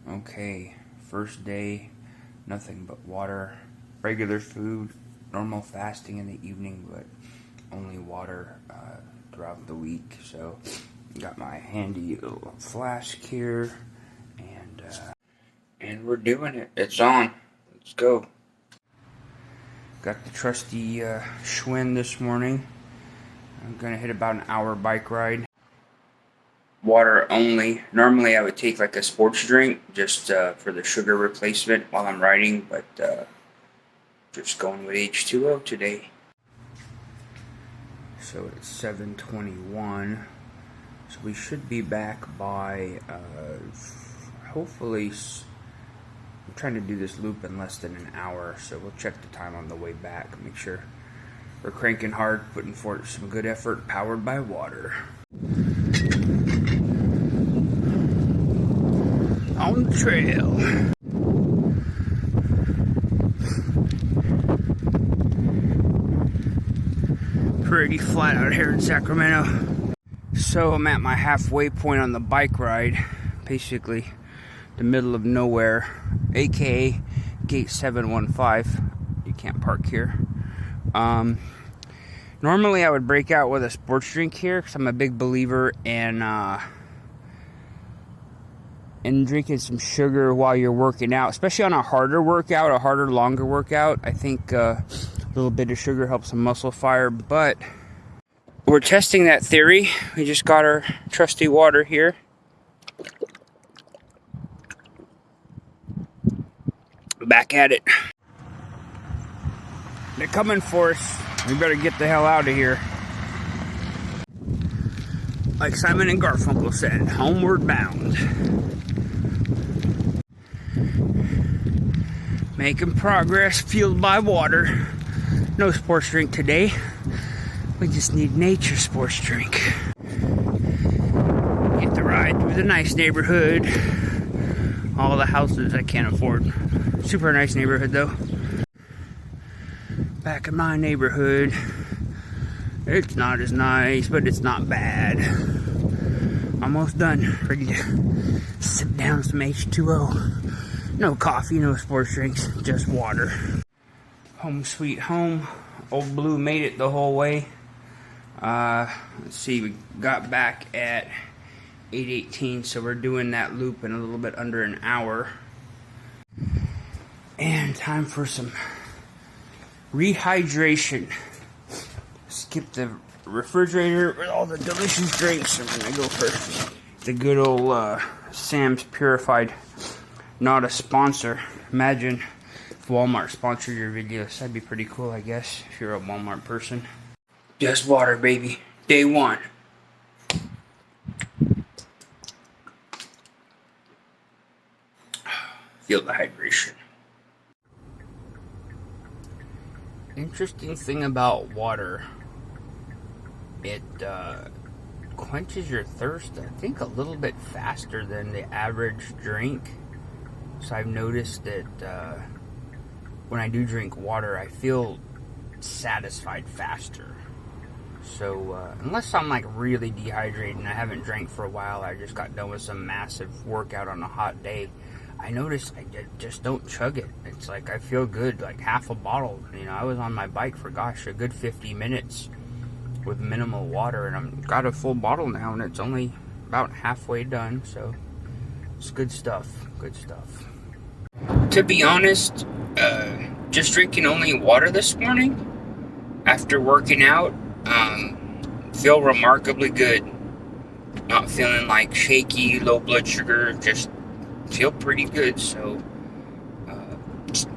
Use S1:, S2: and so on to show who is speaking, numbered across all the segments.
S1: Okay, first day, nothing but water, regular food, normal fasting in the evening, but only water throughout the week. So, got my handy little flask here, and we're doing it. It's on. Let's go. Got the trusty Schwinn this morning. I'm gonna hit about an hour bike ride. Water only. Normally I would take like a sports drink just for the sugar replacement while I'm riding, but just going with H2O today. So it's 7:21, so we should be back by hopefully, I'm trying to do this loop in less than an hour, so we'll check the time on the way back, make sure we're cranking hard, putting forth some good effort, powered by water. On the trail. Pretty flat out here in Sacramento. So I'm at my halfway point on the bike ride, basically the middle of nowhere, aka gate 715. You can't park here. Normally I would break out with a sports drink here because I'm a big believer in drinking some sugar while you're working out, especially on a harder workout, a harder, longer workout. I think a little bit of sugar helps some muscle fire, but we're testing that theory. We just got our trusty water here. Back at it. They're coming for us. We better get the hell out of here. Like Simon and Garfunkel said, homeward bound. Making progress, fueled by water. No sports drink today. We just need nature sports drink. Get the ride through the nice neighborhood. All the houses I can't afford. Super nice neighborhood though. Back in my neighborhood. It's not as nice, but it's not bad. Almost done. Ready to sip down some H2O. No coffee, no sports drinks, just water. Home sweet home. Old Blue made it the whole way. Let's see, we got back at 8:18, so we're doing that loop in a little bit under an hour. And time for some rehydration. Skip the refrigerator with all the delicious drinks. I'm gonna go for the good old Sam's Purified. Not a sponsor. Imagine if Walmart sponsored your videos. That'd be pretty cool, I guess, if you're a Walmart person. Just water, baby. Day one. Feel the hydration. Interesting thing about water, it quenches your thirst, I think, a little bit faster than the average drink. So I've noticed that when I do drink water, I feel satisfied faster. So unless I'm like really dehydrated and I haven't drank for a while, I just got done with some massive workout on a hot day, I notice I just don't chug it. It's like I feel good, like half a bottle. You know, I was on my bike for, gosh, a good 50 minutes with minimal water, and I've got a full bottle now, and it's only about halfway done, so it's good stuff, good stuff. To be honest, just drinking only water this morning after working out, feel remarkably good. Not feeling like shaky, low blood sugar, just feel pretty good. So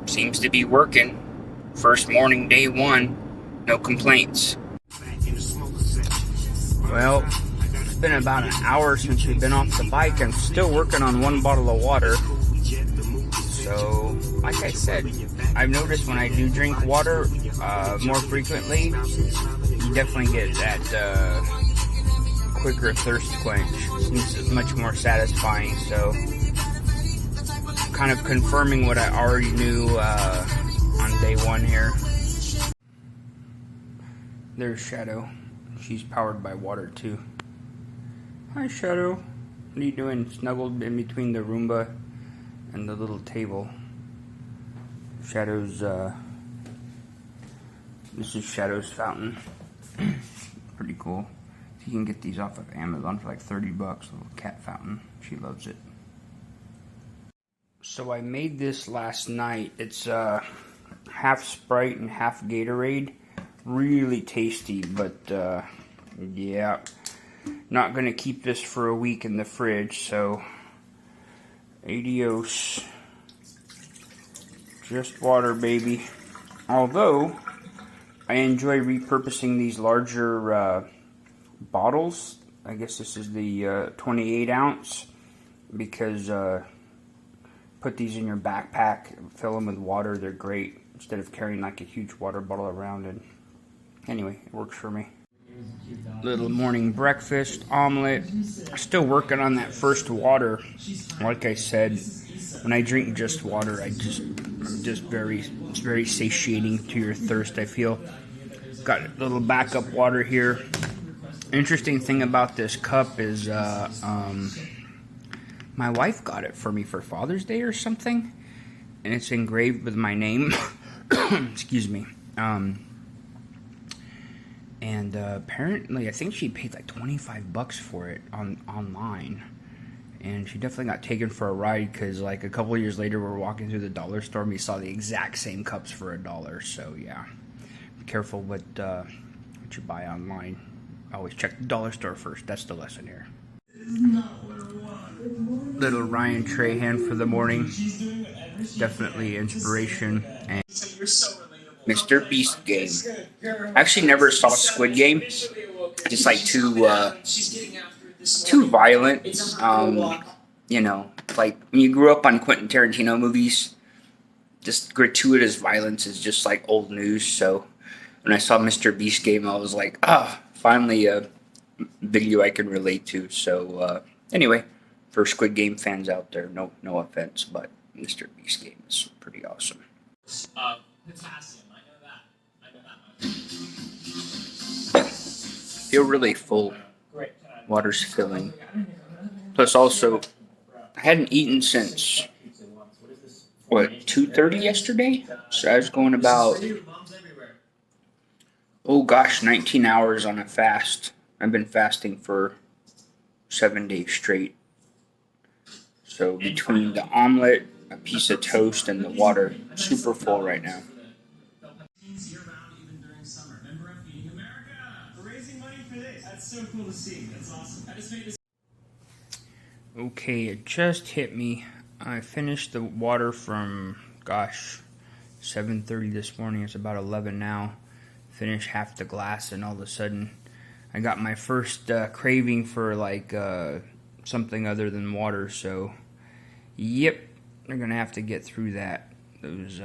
S1: seems to be working. First morning, day one, no complaints. Well, it's been about an hour since we've been off the bike. I'm still working on one bottle of water. So, like I said, I've noticed when I do drink water more frequently, you definitely get that quicker thirst quench. Seems much more satisfying. So, kind of confirming what I already knew on day one here. There's Shadow. She's powered by water too. Hi, Shadow. What are you doing? Snuggled in between the Roomba and the little table. Shadow's, this is Shadow's fountain. Pretty cool. You can get these off of Amazon for like 30 bucks, little cat fountain. She loves it. So I made this last night. It's half Sprite and half Gatorade. Really tasty, but yeah. Not gonna keep this for a week in the fridge, so adios. Just water, baby. Although, I enjoy repurposing these larger bottles. I guess this is the 28 ounce, because put these in your backpack, fill them with water, they're great, instead of carrying like a huge water bottle around. And anyway, it works for me. Little morning breakfast, omelet. Still working on that first water. Like I said, when I drink just water, I'm just it's very satiating to your thirst, I feel. Got a little backup water here. Interesting thing about this cup is my wife got it for me for Father's Day or something, and it's engraved with my name. Excuse me. And apparently, I think she paid like 25 bucks for it online. And she definitely got taken for a ride, because like a couple years later, we were walking through the dollar store and we saw the exact same cups for $1. So yeah, be careful what you buy online. Always check the dollar store first. That's the lesson here. Little Ryan Trahan for the morning. Definitely inspiration. And Mr. Beast game. I actually never saw Squid Game. Just like too violent. You know, like when you grew up on Quentin Tarantino movies, just gratuitous violence is just like old news. So when I saw Mr. Beast game, I was like, ah, finally a video I can relate to. So anyway, for Squid Game fans out there, no offense, but Mr. Beast game is pretty awesome.
S2: Potassium, I know that much.
S1: Feel really full. Water's filling. Plus also, I hadn't eaten since, what, 2:30 yesterday? So I was going about, oh gosh, 19 hours on a fast. I've been fasting for 7 days straight. So between the omelet, a piece of toast, and the water, super full right now.
S2: So cool to see. That's awesome. I just made this.
S1: Okay, it just hit me. I finished the water from, gosh, 7:30 this morning. It's about 11 now. Finished half the glass, and all of a sudden, I got my first craving for like something other than water. So, yep, they're gonna have to get through that. Those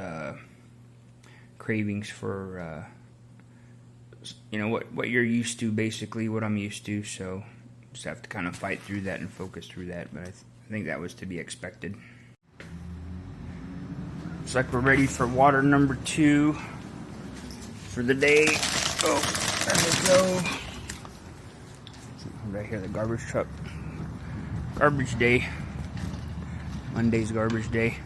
S1: cravings for. You know, what you're used to, basically, what I'm used to, so just have to kind of fight through that and focus through that, but I think that was to be expected. Looks like we're ready for water number 2 for the day. Oh, there we go. Right here, the garbage truck. Garbage day. Monday's garbage day.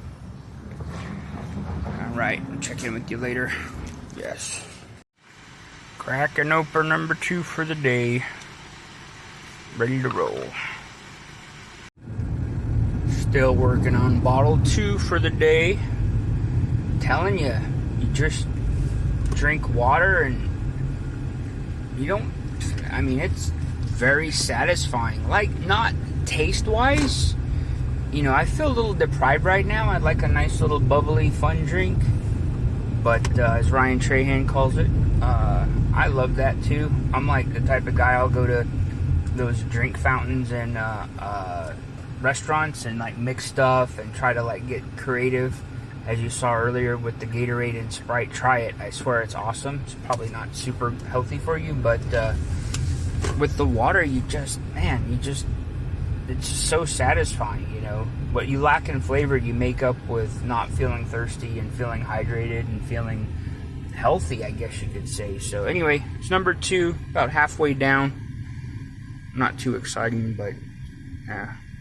S1: Alright, I'll check in with you later. Yes. Cracking open number 2 for the day. Ready to roll. Still working on bottle 2 for the day. Telling you, you just drink water and you don't, I mean, it's very satisfying. Like, not taste-wise. You know, I feel a little deprived right now. I'd like a nice little bubbly, fun drink. But as Ryan Trahan calls it, I love that too. I'm like the type of guy, I'll go to those drink fountains and restaurants and like mix stuff and try to like get creative. As you saw earlier with the Gatorade and Sprite, try it. I swear it's awesome. It's probably not super healthy for you, but with the water, it's just so satisfying, you know. What you lack in flavor, you make up with not feeling thirsty and feeling hydrated and feeling healthy, I guess you could say. So anyway, it's number 2, about halfway down. Not too exciting, but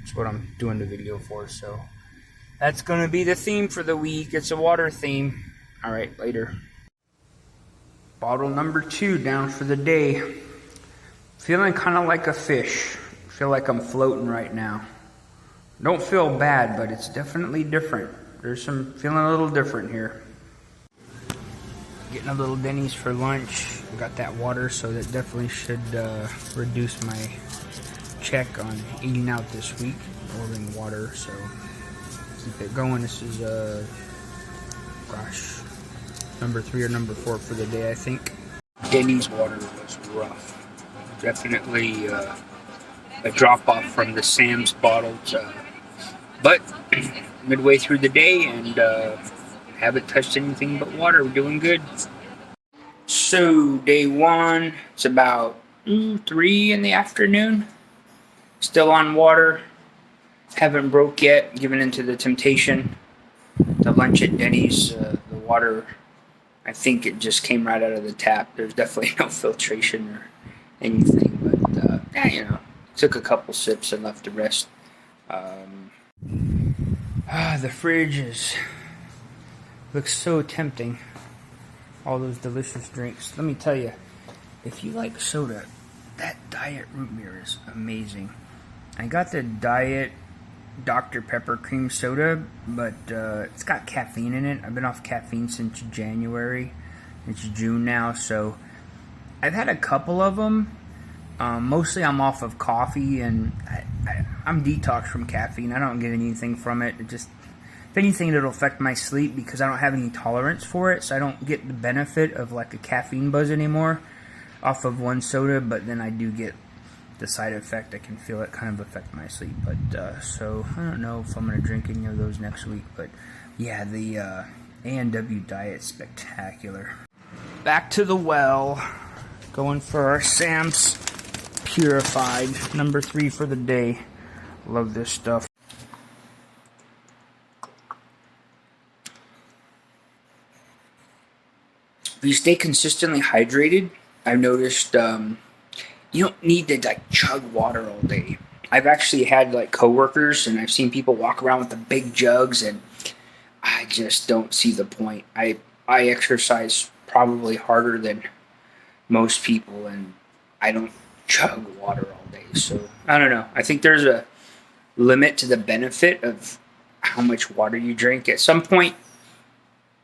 S1: it's what I'm doing the video for. So That's going to be the theme for the week. It's a water theme. All right, later. Bottle number 2 down for the day. Feeling kind of like a fish. Feel like I'm floating right now. Don't feel bad, but it's definitely different. Feeling a little different here. Getting a little Denny's for lunch. Got that water, so that definitely should reduce my check on eating out this week. Ordering water, so keep it going. This is gosh, number 3 or number 4 for the day, I think. Denny's water was rough. Definitely a drop off from the Sam's bottles, but midway through the day, and haven't touched anything but water. We're doing good. So day 1, it's about 3 in the afternoon. Still on water. Haven't broke yet. Given into the temptation. The lunch at Denny's, the water, I think it just came right out of the tap. There's definitely no filtration or anything, but yeah, you know, took a couple sips and left the rest. The fridge looks so tempting. All those delicious drinks. Let me tell you, if you like soda, that diet root beer is amazing. I got the diet Dr. Pepper cream soda, but it's got caffeine in it. I've been off caffeine since January. It's June now, so I've had a couple of them. Mostly I'm off of coffee, and I'm detoxed from caffeine. I don't get anything from it. It just, if anything, it'll affect my sleep because I don't have any tolerance for it, so I don't get the benefit of like a caffeine buzz anymore off of one soda, but then I do get the side effect. I can feel it kind of affect my sleep, but so I don't know if I'm going to drink any of those next week, but yeah, the A&W diet spectacular. Back to the well, going for our Sam's Purified, number 3 for the day. Love this stuff. If you stay consistently hydrated, I've noticed you don't need to like chug water all day. I've actually had like coworkers, and I've seen people walk around with the big jugs, and I just don't see the point. I exercise probably harder than most people, and I don't chug water all day. So I don't know. I think there's a limit to the benefit of how much water you drink. At some point,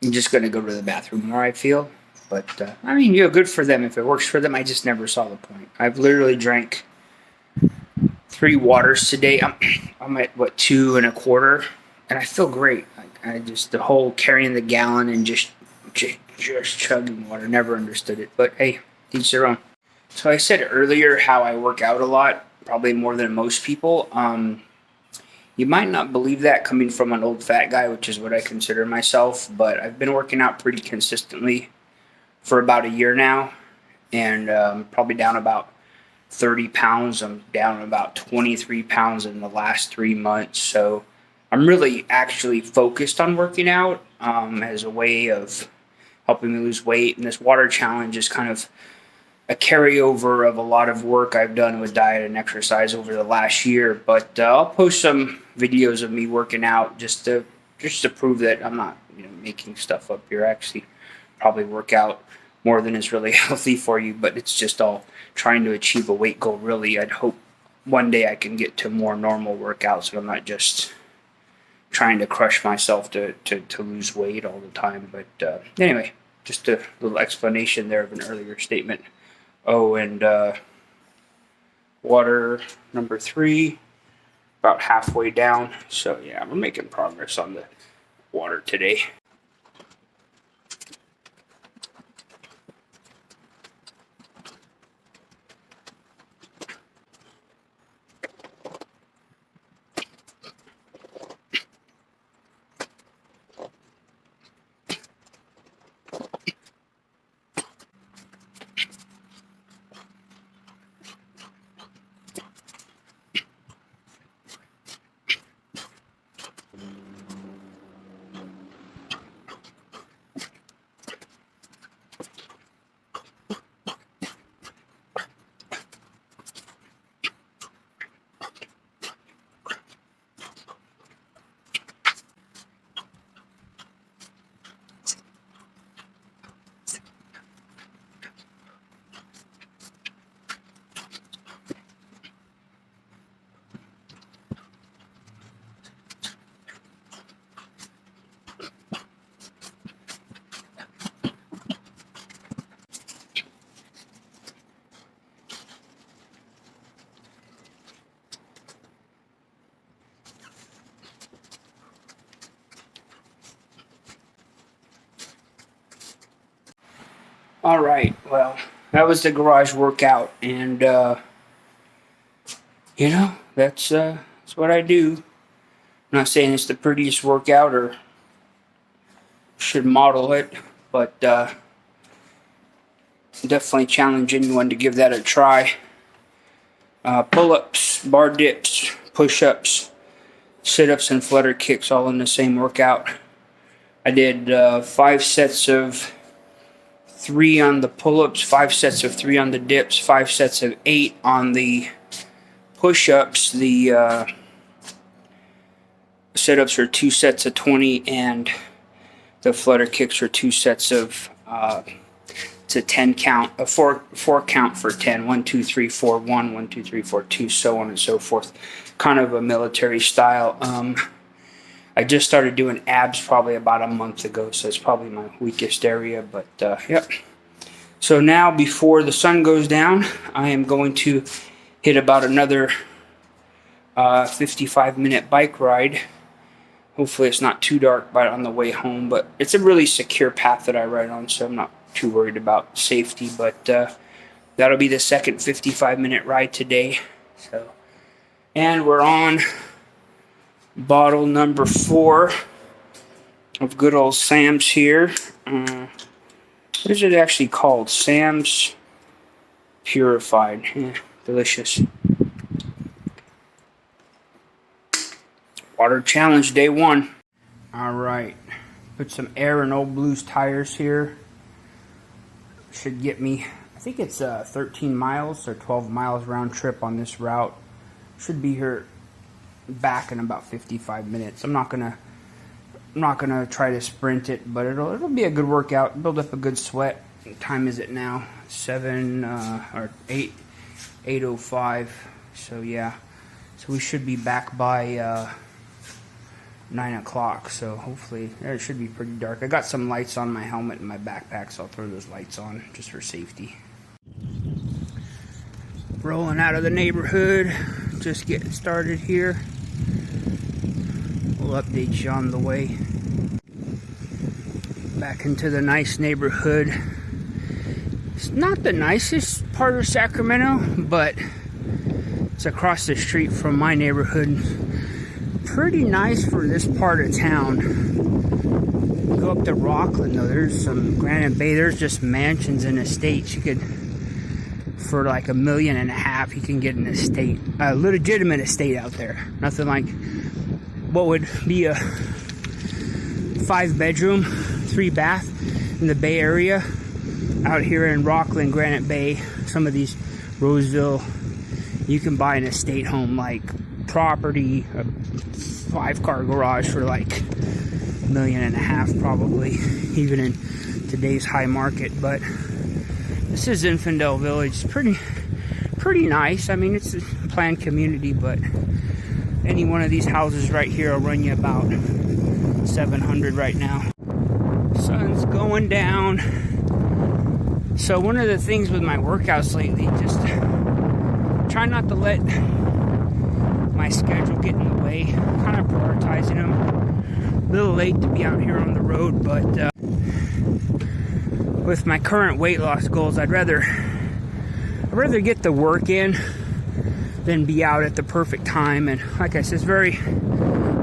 S1: I'm just going to go to the bathroom more, I feel. But, I mean, you know, good for them if it works for them. I just never saw the point. I've literally drank 3 waters today. I'm at, 2 1/4, and I feel great. I just, the whole carrying the gallon and just chugging water, never understood it. But, hey, each their own. So I said earlier how I work out a lot, probably more than most people. You might not believe that coming from an old fat guy, which is what I consider myself, but I've been working out pretty consistently for about a year now, and probably down about 30 pounds. I'm down about 23 pounds in the last 3 months, so I'm really actually focused on working out as a way of helping me lose weight, and this water challenge is kind of a carryover of a lot of work I've done with diet and exercise over the last year. But I'll post some videos of me working out just to prove that I'm not, you know, making stuff up here. I actually probably work out more than is really healthy for you, but it's just all trying to achieve a weight goal. Really, I'd hope one day I can get to more normal workouts, so I'm not just trying to crush myself to lose weight all the time. But anyway, just a little explanation there of an earlier statement. Oh, and water number 3, about halfway down. So yeah, we're making progress on the water today. Alright, well, that was the garage workout, and, you know, that's what I do. I'm not saying it's the prettiest workout or should model it, but definitely challenge anyone to give that a try. Pull-ups, bar dips, push-ups, sit-ups, and flutter kicks all in the same workout. I did 5 sets of 3 on the pull-ups, 5 sets of 3 on the dips, 5 sets of 8 on the push-ups. The sit-ups are 2 sets of 20, and the flutter kicks are 2 sets of it's a 10 count, a 4 count for 10. 1, 2, 3, 4, 1, 1, 2, 3, 4, 2, so on and so forth. Kind of a military style. I just started doing abs probably about a month ago, so it's probably my weakest area, but yep. So now, before the sun goes down, I am going to hit about another 55-minute bike ride. Hopefully it's not too dark on the way home, but it's a really secure path that I ride on, so I'm not too worried about safety. But that'll be the second 55-minute ride today. So, and we're on bottle number 4 of good old Sam's here. What is it actually called? Sam's Purified. Delicious. Water challenge day 1. Alright. Put some air in Old Blues tires here. Should get me, I think it's 13 miles or 12 miles round trip on this route. Should be here back in about 55 minutes. I'm not gonna try to sprint it, but it'll be a good workout. Build up a good sweat. What time is it now? 8:05. So yeah. So we should be back by 9 o'clock. So hopefully it should be pretty dark. I got some lights on my helmet and my backpack, so I'll throw those lights on just for safety. Rolling out of the neighborhood. Just getting started here. We'll update you on the way. Back into the nice neighborhood. It's not the nicest part of Sacramento, but it's across the street from my neighborhood. Pretty nice for this part of town. Go up to Rockland though, there's some Granite Bay, there's just mansions and estates. You could, for like $1.5 million, you can get an estate, a legitimate estate out there. Nothing like what would be a 5-bedroom, 3-bath in the Bay Area. Out here in Rockland, Granite Bay, some of these, Roseville, you can buy an estate home like property, a 5-car garage for like $1.5 million probably, even in today's high market. But this is Infidel Village. It's pretty nice. I mean, it's a planned community, but any one of these houses right here will run you about $700 right now. Sun's going down. So one of the things with my workouts lately, just try not to let my schedule get in the way. Kind of prioritizing them. A little late to be out here on the road, but with my current weight loss goals, I'd rather get the work in than be out at the perfect time. And like I said, it's very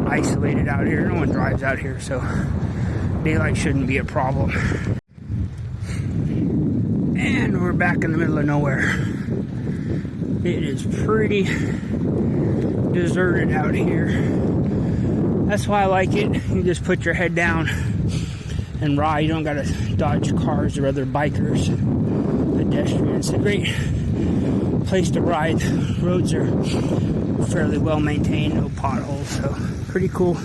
S1: isolated out here. No one drives out here, so daylight shouldn't be a problem. And we're back in the middle of nowhere. It is pretty deserted out here. That's why I like it. You just put your head down and ride. You don't gotta dodge cars or other bikers, pedestrians. It's a great place to ride. Roads are fairly well maintained, no potholes, so pretty cool.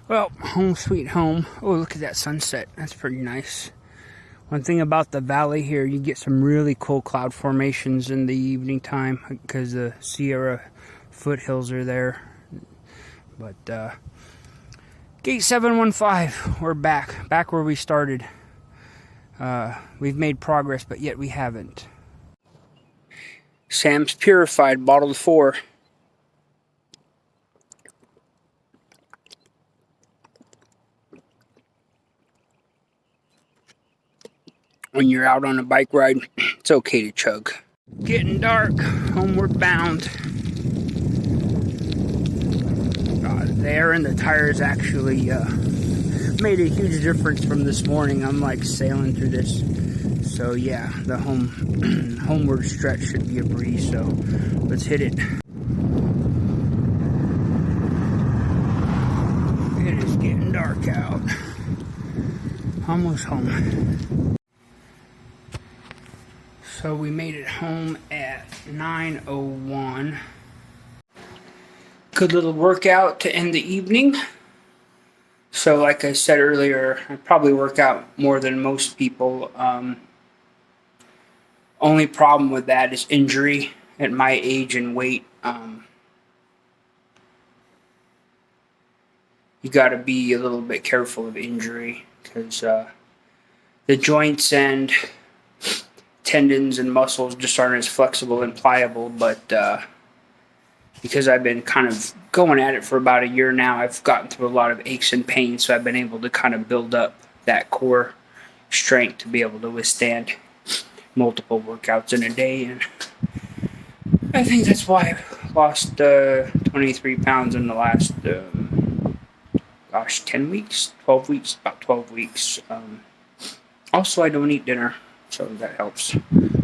S1: Well, home sweet home. Oh, look at that sunset. That's pretty nice. One thing about the valley here, you get some really cool cloud formations in the evening time because the Sierra foothills are there. But Gate 715, we're back where we started. We've made progress, but yet we haven't. Sam's Purified, bottled 4. when you're out on a bike ride, it's okay to chug. Getting dark, homeward bound. The air in the tires actually made a huge difference from this morning. I'm like sailing through this. So yeah, the homeward stretch should be a breeze, so let's hit it. It is getting dark out. Almost home. So we made it home at 9:01. Good little workout to end the evening. So like I said earlier, I probably work out more than most people. Only problem with that is injury at my age and weight. You got to be a little bit careful of injury because the joints and tendons and muscles just aren't as flexible and pliable. But because I've been kind of going at it for about a year now, I've gotten through a lot of aches and pains, so I've been able to kind of build up that core strength to be able to withstand multiple workouts in a day. And I think that's why I've lost 23 pounds in the last 10 weeks, 12 weeks, about 12 weeks. Also, I don't eat dinner, so that helps.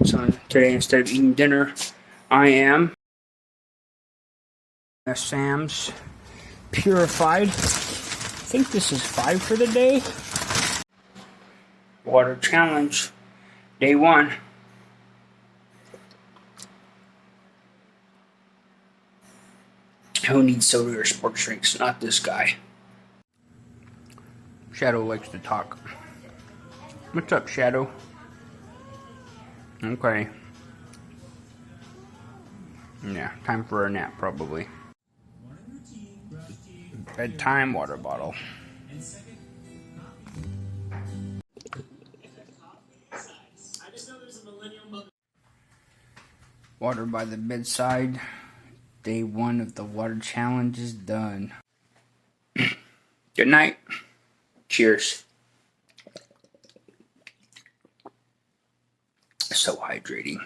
S1: So today, instead of eating dinner, I am a Sam's Purified. I think this is 5 for the day. Water challenge, day 1. Who needs soda or sports drinks? Not this guy. Shadow likes to talk. What's up, Shadow? Okay. Yeah, time for a nap, probably. Bedtime water bottle. Water by the bedside. Day 1 of the water challenge is done. Good night. Cheers. So hydrating.